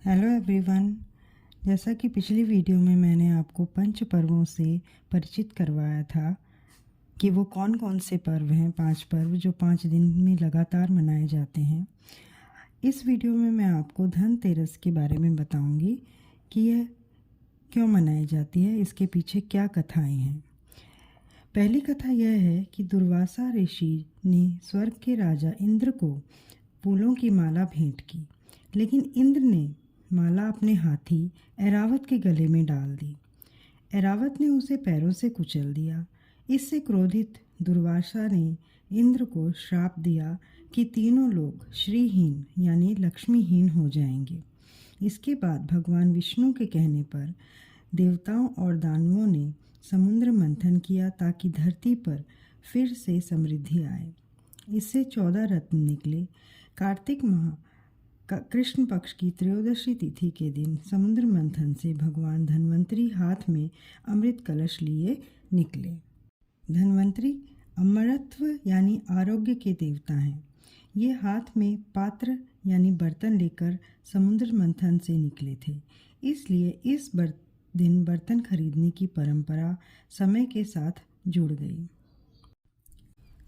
Hello everyone. जैसा कि पिछली वीडियो में मैंने आपको पंच पर्वों से परिचित करवाया था कि वो कौन कौन से पर्व हैं, 5 पर्व जो 5 दिन में लगातार मनाए जाते हैं। इस वीडियो में मैं आपको धनतेरस के बारे में बताऊंगी कि यह क्यों मनाई जाती है, इसके पीछे क्या कथाएं हैं। पहली कथा यह है कि दुर्वासा ऋषि ने स्वर्ग के राजा इंद्र को फूलों की माला भेंट की, लेकिन इंद्र ने माला अपने हाथी ऐरावत के गले में डाल दी। ऐरावत ने उसे पैरों से कुचल दिया। इससे क्रोधित दुर्वासा ने इंद्र को श्राप दिया कि तीनों लोग श्रीहीन यानी लक्ष्मीहीन हो जाएंगे। इसके बाद भगवान विष्णु के कहने पर देवताओं और दानवों ने समुद्र मंथन किया ताकि धरती पर फिर से समृद्धि आए। इससे 14 रत्न निकले। कार्तिक माह कृष्ण पक्ष की त्रयोदशी तिथि के दिन समुद्र मंथन से भगवान धन्वंतरी हाथ में अमृत कलश लिए निकले। धन्वंतरी अमरत्व यानी आरोग्य के देवता हैं। ये हाथ में पात्र यानी बर्तन लेकर समुद्र मंथन से निकले थे। इसलिए इस दिन बर्तन खरीदने की परंपरा समय के साथ जुड़ गई।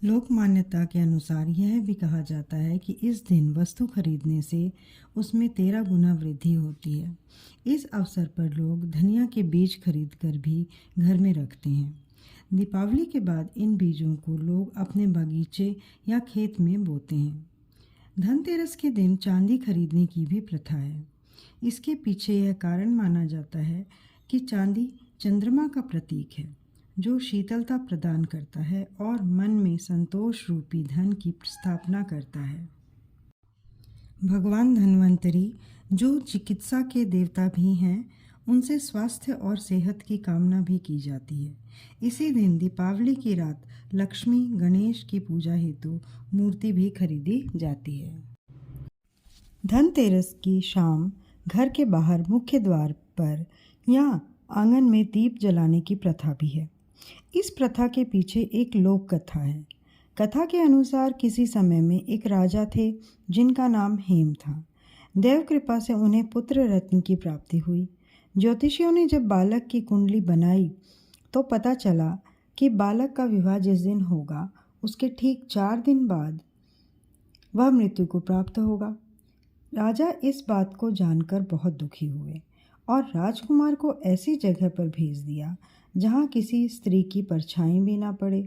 लोक मान्यता के अनुसार यह भी कहा जाता है कि इस दिन वस्तु खरीदने से उसमें 13 गुना वृद्धि होती है। इस अवसर पर लोग धनिया के बीज खरीदकर भी घर में रखते हैं। दीपावली के बाद इन बीजों को लोग अपने बगीचे या खेत में बोते हैं। धनतेरस के दिन चांदी खरीदने की भी प्रथा है। इसके पीछे यह कारण माना जाता है कि चांदी चंद्रमा का प्रतीक है, जो शीतलता प्रदान करता है और मन में संतोष रूपी धन की स्थापना करता है। भगवान धन्वंतरी, जो चिकित्सा के देवता भी हैं, उनसे स्वास्थ्य और सेहत की कामना भी की जाती है। इसी दिन दीपावली की रात लक्ष्मी गणेश की पूजा हेतु मूर्ति भी खरीदी जाती है। धनतेरस की शाम घर के बाहर मुख्य द्वार पर या आंगन में दीप जलाने की प्रथा भी है। इस प्रथा के पीछे एक लोक कथा है। कथा के अनुसार किसी समय में एक राजा थे जिनका नाम हेम था। देव कृपा से उन्हें पुत्र रत्न की प्राप्ति हुई। ज्योतिषियों ने जब बालक की कुंडली बनाई तो पता चला कि बालक का विवाह जिस दिन होगा उसके ठीक 4 दिन बाद वह मृत्यु को प्राप्त होगा। राजा इस बात को जानकर बहुत दुखी हुए और राजकुमार को ऐसी जगह पर भेज दिया जहाँ किसी स्त्री की परछाई भी ना पड़े।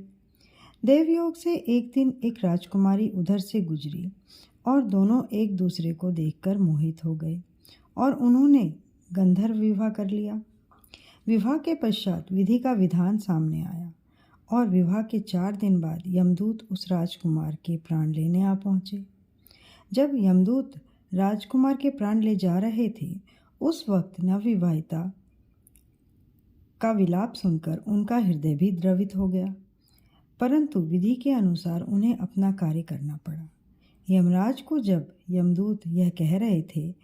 देवयोग से एक दिन एक राजकुमारी उधर से गुजरी और दोनों एक दूसरे को देखकर मोहित हो गए और उन्होंने गंधर्व विवाह कर लिया। विवाह के पश्चात विधि का विधान सामने आया और विवाह के 4 दिन बाद यमदूत उस राजकुमार के प्राण लेने आ पहुँचे। जब यमदूत राजकुमार के प्राण ले जा रहे थे, उस वक्त नवविवाहिता का विलाप सुनकर उनका हृदय भी द्रवित हो गया, परंतु विधि के अनुसार उन्हें अपना कार्य करना पड़ा। यमराज को जब यमदूत यह कह रहे थे,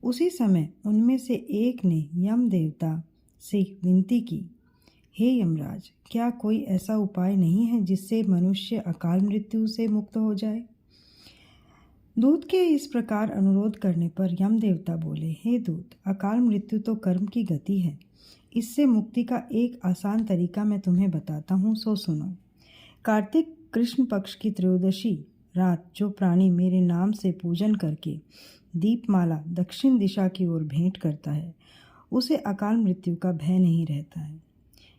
उसी समय उनमें से एक ने यम देवता से विनती की, हे यमराज, क्या कोई ऐसा उपाय नहीं है जिससे मनुष्य अकाल मृत्यु से मुक्त हो जाए? दूत के इस प्रकार अनुरोध करने पर यम देवता बोले, हे दूत, अकाल मृत्यु तो कर्म की गति है। इससे मुक्ति का एक आसान तरीका मैं तुम्हें बताता हूँ, सो सुनो। कार्तिक कृष्ण पक्ष की त्रयोदशी रात जो प्राणी मेरे नाम से पूजन करके दीपमाला दक्षिण दिशा की ओर भेंट करता है, उसे अकाल मृत्यु का भय नहीं रहता है।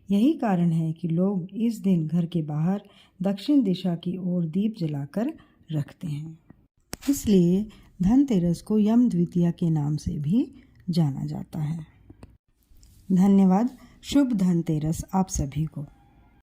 यही कारण है कि लोग इस दिन घर के बाहर दक्षिण दिशा की ओर दीप जलाकर रखते हैं। इसलिए धनतेरस को यम द्वितीया के नाम से भी जाना जाता है। धन्यवाद। शुभ धनतेरस आप सभी को।